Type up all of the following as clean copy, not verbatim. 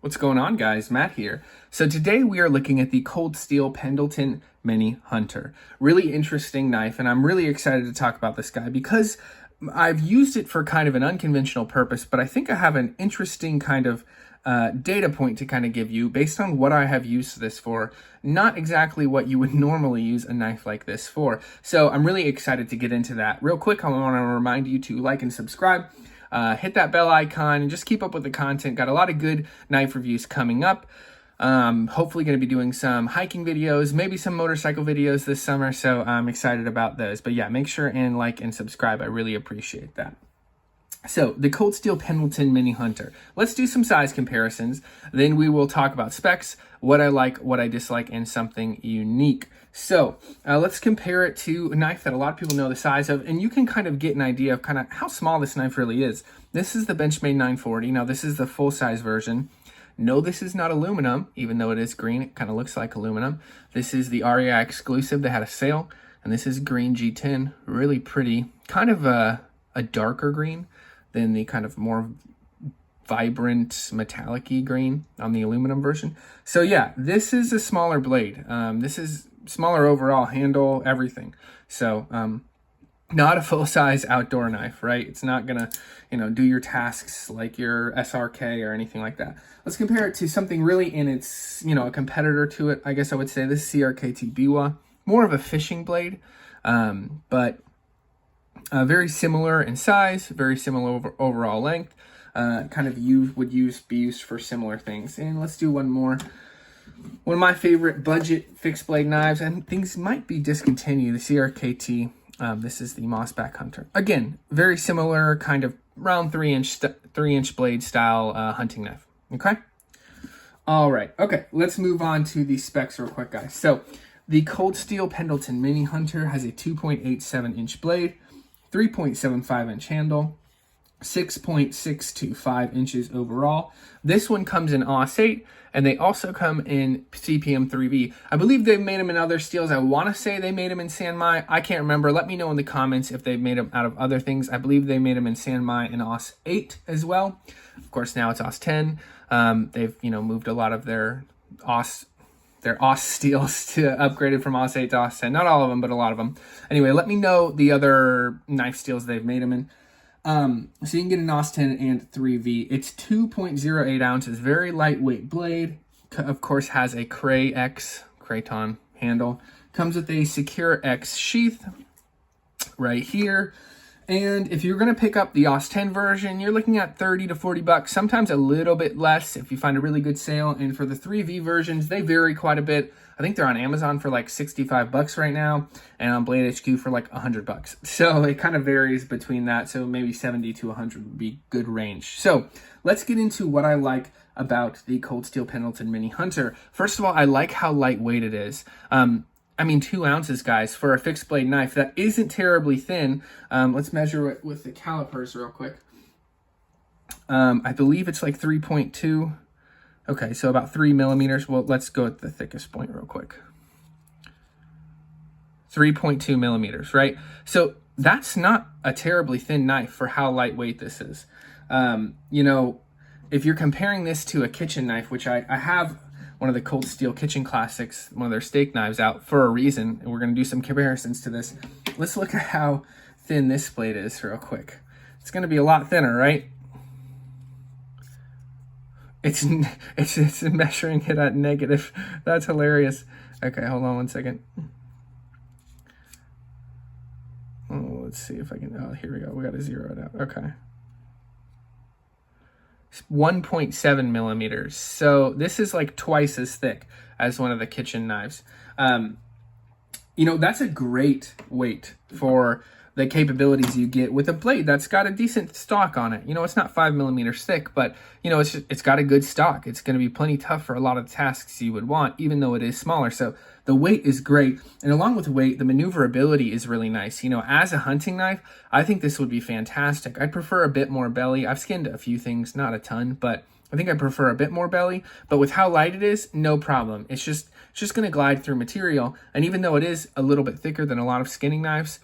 What's going on, guys? Matt here. So today we are looking at the cold steel Pendleton Mini Hunter. Really interesting knife, and I'm really excited to talk about this guy because I've used it for kind of an unconventional purpose, but I think I have an interesting kind of data point to kind of give you based on what I have used this for, not exactly what you would normally use a knife like this for. So I'm really excited to get into that. Real quick, I want to remind you to like and subscribe. Hit that bell icon and just keep up with the content. Got a lot of good knife reviews coming up. Hopefully going to be doing some hiking videos, maybe some motorcycle videos this summer. So I'm excited about those. But yeah, make sure and like and subscribe. I really appreciate that. So the cold steel Pendleton Mini Hunter. Let's do some size comparisons. Then we will talk about specs, what I like, what I dislike, and something unique. So let's compare it to a knife that a lot of people know the size of, and you can kind of get an idea of kind of how small this knife really is. This is the Benchmade 940. Now this is the full-size version. No, this is not aluminum, even though it is green. It kind of looks like aluminum. This is the REI exclusive that had a sale, and this is green G10. Really pretty, kind of a darker green than the kind of more vibrant metallic-y green on the aluminum version. So yeah, this is a smaller blade. This is smaller overall, handle, everything. So not a full-size outdoor knife, right? It's not gonna, do your tasks like your SRK or anything like that. Let's compare it to something really in its, a competitor to it. I guess I would say this CRKT Biwa, more of a fishing blade, but very similar in size, very similar overall length. Kind of be used for similar things. And let's do one more. One of my favorite budget fixed blade knives, and things might be discontinued, the CRKT. This is the Mossback Hunter. Again, very similar, kind of round 3-inch blade style hunting knife. Okay. All right. Okay. Let's move on to the specs real quick, guys. So the cold steel Pendleton Mini Hunter has a 2.87-inch blade, 3.75-inch handle, 6.625 inches overall. This one comes in AUS 8, and they also come in CPM 3V. I believe they've made them in other steels. I want to say they made them in Sanmai. I can't remember. Let me know in the comments if they've made them out of other things. I believe they made them in Sanmai and AUS 8 as well. Of course, now it's AUS 10. They've moved a lot of their AUS steels to upgraded from AUS 8 to AUS 10. Not all of them, but a lot of them. Anyway, let me know the other knife steels they've made them in. So you can get an AUS 10 and 3V. It's 2.08 ounces, very lightweight blade. Of course, has a Craton handle. Comes with a Secure X Sheath right here. And if you're going to pick up the AUS 10 version, you're looking at 30 to 40 bucks, sometimes a little bit less if you find a really good sale. And for the 3V versions, they vary quite a bit. I think they're on Amazon for like 65 bucks right now, and on Blade HQ for like 100 bucks. So it kind of varies between that. So maybe 70 to 100 would be good range. So let's get into what I like about the cold steel Pendleton Mini Hunter. First of all, I like how lightweight it is. 2 ounces, guys, for a fixed blade knife that isn't terribly thin. Let's measure it with the calipers real quick. I believe it's like 3.2. Okay, so about 3 millimeters. Well, let's go at the thickest point real quick. 3.2 millimeters, right? So that's not a terribly thin knife for how lightweight this is. If you're comparing this to a kitchen knife, which I have one of the Cold Steel Kitchen Classics, one of their steak knives out for a reason, and we're going to do some comparisons to this. Let's look at how thin this blade is real quick. It's going to be a lot thinner, right? It's measuring it at negative. That's hilarious. Okay, hold on one second. Oh, let's see if I can. Oh, here we go. We got to zero it out. Okay. 1.7 millimeters. So this is like twice as thick as one of the kitchen knives. That's a great weight for the capabilities you get with a blade that's got a decent stock on it. It's not 5 millimeters thick, but it's got a good stock. It's going to be plenty tough for a lot of the tasks you would want, even though it is smaller. So the weight is great. And along with the weight, the maneuverability is really nice. As a hunting knife, I think this would be fantastic. I'd prefer a bit more belly. I've skinned a few things, not a ton, but I think I prefer a bit more belly. But with how light it is, no problem. It's just going to glide through material. And even though it is a little bit thicker than a lot of skinning knives,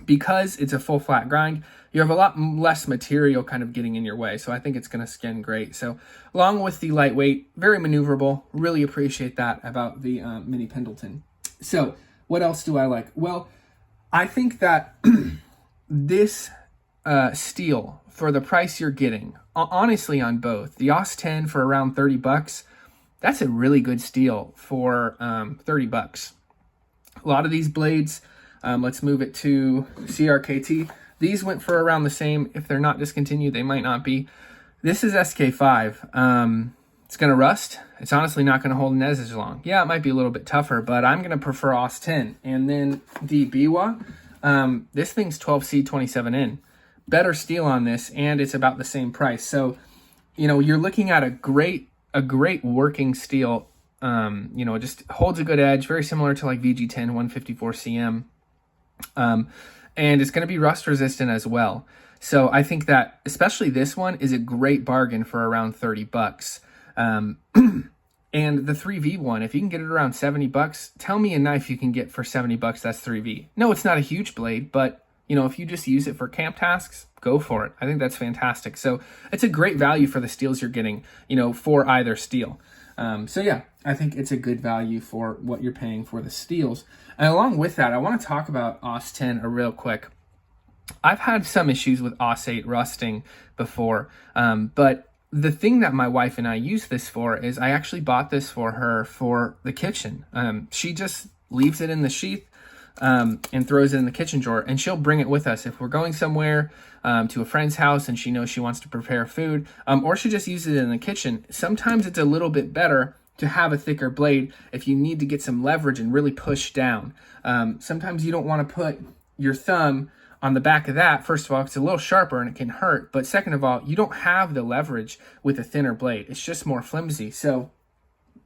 because it's a full flat grind, you have a lot less material kind of getting in your way. So I think it's going to skin great. So along with the lightweight, very maneuverable, really appreciate that about the mini Pendleton. So what else do I like? Well, I think that this steel, for the price you're getting, honestly on both, the AUS 10 for around 30 bucks, that's a really good steel for 30 bucks. A lot of these blades, let's move it to CRKT. These went for around the same. If they're not discontinued, they might not be. This is SK5. It's going to rust. It's honestly not going to hold NES as long. Yeah, it might be a little bit tougher, but I'm going to prefer AUS 10. And then the Biwa, this thing's 12C27N. Better steel on this, and it's about the same price. So, you know, you're looking at a great working steel. You know, it just holds a good edge, very similar to like VG10 154 CM. And it's going to be rust resistant as well. So I think that especially this one is a great bargain for around 30 bucks. And the 3V one, if you can get it around 70 bucks, tell me a knife you can get for 70 bucks that's 3V. No, it's not a huge blade, but you know, if you just use it for camp tasks, go for it. I think that's fantastic. So it's a great value for the steels you're getting, you know, for either steel. So yeah, I think it's a good value for what you're paying for the steels. And along with that, I want to talk about AUS 10 real quick. I've had some issues with AUS 8 rusting before, but the thing that my wife and I use this for is I actually bought this for her for the kitchen. She just leaves it in the sheath and throws it in the kitchen drawer, and she'll bring it with us if we're going somewhere to a friend's house and she knows she wants to prepare food, or she just uses it in the kitchen. Sometimes it's a little bit better to have a thicker blade if you need to get some leverage and really push down. Sometimes you don't want to put your thumb on the back of that. First of all, it's a little sharper and it can hurt, but second of all, you don't have the leverage with a thinner blade. It's just more flimsy. So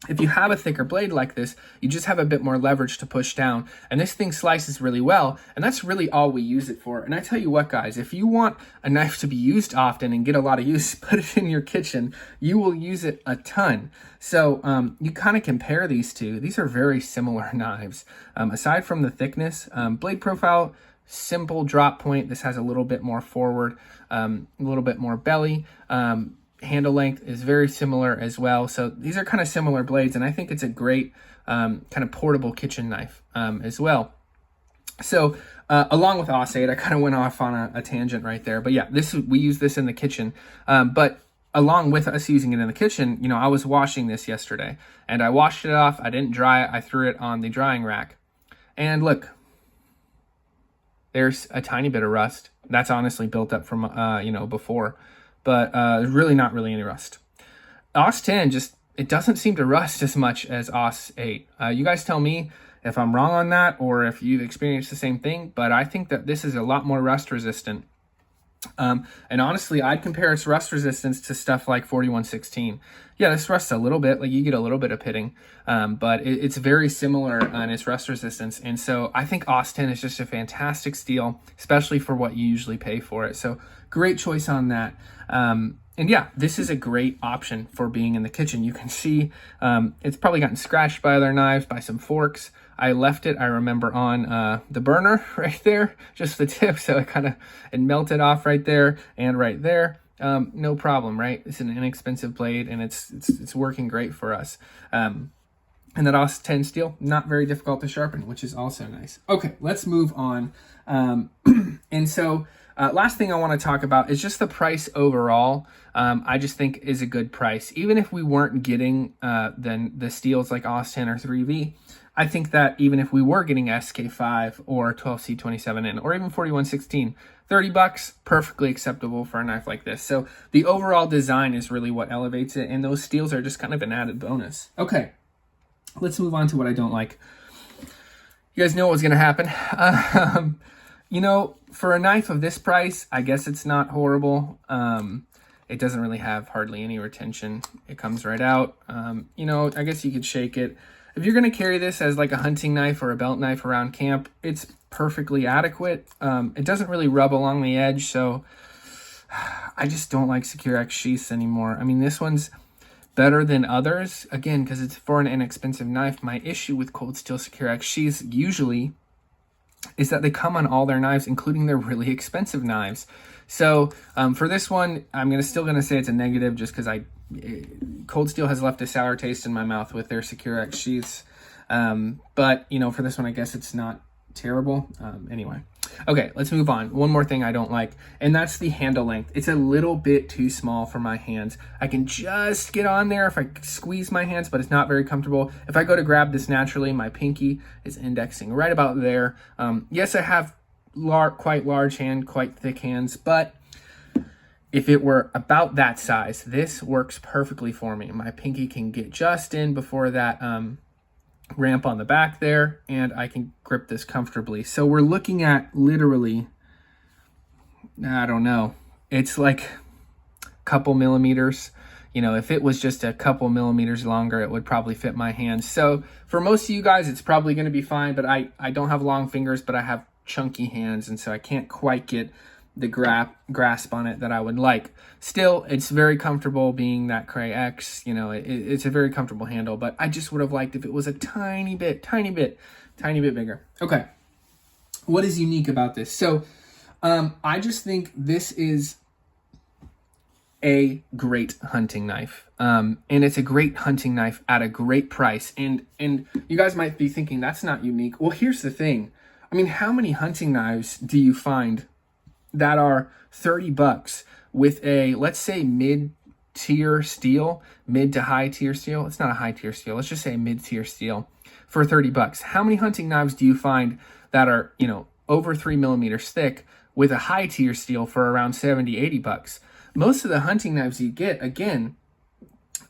if you have a thicker blade like this, you just have a bit more leverage to push down. And this thing slices really well, and that's really all we use it for. And I tell you what, guys, if you want a knife to be used often and get a lot of use, put it in your kitchen. You will use it a ton. So you kind of compare these two. These are very similar knives. Aside from the thickness, blade profile, simple drop point. This has a little bit more forward, a little bit more belly. Handle length is very similar as well. So these are kind of similar blades, and I think it's a great kind of portable kitchen knife as well. So along with AUS 8, I kind of went off on a tangent right there. But yeah, we use this in the kitchen. But along with us using it in the kitchen, you know, I was washing this yesterday, and I washed it off. I didn't dry it. I threw it on the drying rack. And look, there's a tiny bit of rust. That's honestly built up from, you know, before. But really not really any rust. AUS 10 just, it doesn't seem to rust as much as AUS 8. You guys tell me if I'm wrong on that or if you've experienced the same thing, but I think that this is a lot more rust resistant. And honestly, I'd compare its rust resistance to stuff like 4116. Yeah, this rusts a little bit, like you get a little bit of pitting, but it's very similar in its rust resistance. And so I think AUS 10 is just a fantastic steel, especially for what you usually pay for it. So great choice on that. And yeah, this is a great option for being in the kitchen. You can see it's probably gotten scratched by other knives, by some forks. I left it, I remember, on the burner right there, just the tip, so it melted off right there and right there. No problem, right? It's an inexpensive blade, and it's working great for us. And that AUS 10 steel, not very difficult to sharpen, which is also nice. Okay, let's move on. And so last thing I want to talk about is just the price overall. I just think is a good price. Even if we weren't getting then the steels like AUS 10 or 3V, I think that even if we were getting SK5 or 12C27N or even 4116, 30 bucks, perfectly acceptable for a knife like this. So the overall design is really what elevates it, and those steels are just kind of an added bonus. Okay, let's move on to what I don't like. You guys know what was going to happen. You know, for a knife of this price, I guess it's not horrible. It doesn't really have hardly any retention. It comes right out. You know, I guess you could shake it. If you're going to carry this as like a hunting knife or a belt knife around camp, it's perfectly adequate. It doesn't really rub along the edge, so I just don't like Secure X Sheaths anymore. I mean, this one's better than others, again, because it's for an inexpensive knife. My issue with cold steel Secure X Sheaths usually is that they come on all their knives, including their really expensive knives. So for this one, I'm still gonna say it's a negative, just because Cold Steel has left a sour taste in my mouth with their Secure X Sheaths. But for this one, I guess it's not terrible. Anyway, okay, let's move on. One more thing I don't like, and that's the handle length. It's a little bit too small for my hands. I can just get on there if I squeeze my hands, but it's not very comfortable. If I go to grab this naturally, my pinky is indexing right about there. Yes, I have quite large hand, quite thick hands, but if it were about that size, this works perfectly for me. My pinky can get just in before that ramp on the back there, and I can grip this comfortably. So we're looking at literally, I don't know, it's like a couple millimeters. If it was just a couple millimeters longer, it would probably fit my hands. So for most of you guys, it's probably going to be fine, but I don't have long fingers, but I have chunky hands, and so I can't quite get the grasp on it that I would like. Still, it's very comfortable being that Cray X. It's a very comfortable handle, but I just would have liked if it was a tiny bit bigger. Okay, what is unique about this? So I just think this is a great hunting knife, and it's a great hunting knife at a great price. And you guys might be thinking that's not unique. Well, here's the thing. How many hunting knives do you find that are $30 with a, let's say, mid-tier steel, mid to high-tier steel? It's not a high-tier steel. Let's just say mid-tier steel for $30. How many hunting knives do you find that are, over 3 millimeters thick with a high-tier steel for around $70-80? Most of the hunting knives you get, again,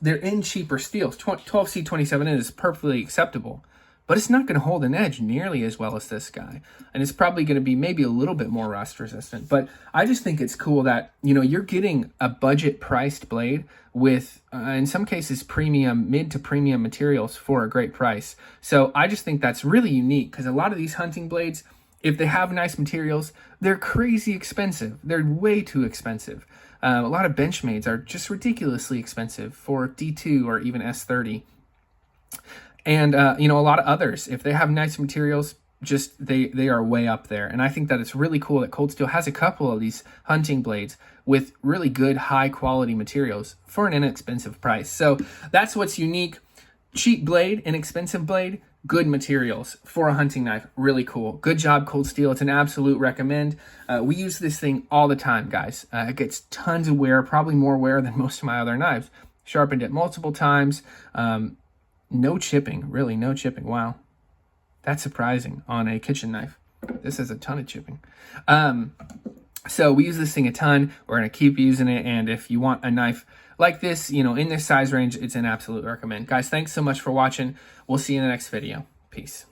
they're in cheaper steels. 12C27 is perfectly acceptable, but it's not going to hold an edge nearly as well as this guy. And it's probably going to be maybe a little bit more rust resistant. But I just think it's cool that, you're getting a budget priced blade with, in some cases, mid to premium materials for a great price. So I just think that's really unique, because a lot of these hunting blades, if they have nice materials, they're crazy expensive. They're way too expensive. A lot of Benchmades are just ridiculously expensive for D2 or even S30. And, a lot of others, if they have nice materials, just they are way up there. And I think that it's really cool that Cold Steel has a couple of these hunting blades with really good, high-quality materials for an inexpensive price. So that's what's unique. Cheap blade, inexpensive blade, good materials for a hunting knife. Really cool. Good job, Cold Steel. It's an absolute recommend. We use this thing all the time, guys. It gets tons of wear, probably more wear than most of my other knives. Sharpened it multiple times. No chipping, really, no chipping. Wow. That's surprising on a kitchen knife. This has a ton of chipping. So we use this thing a ton. We're going to keep using it. And if you want a knife like this, in this size range, it's an absolute recommend. Guys, thanks so much for watching. We'll see you in the next video. Peace.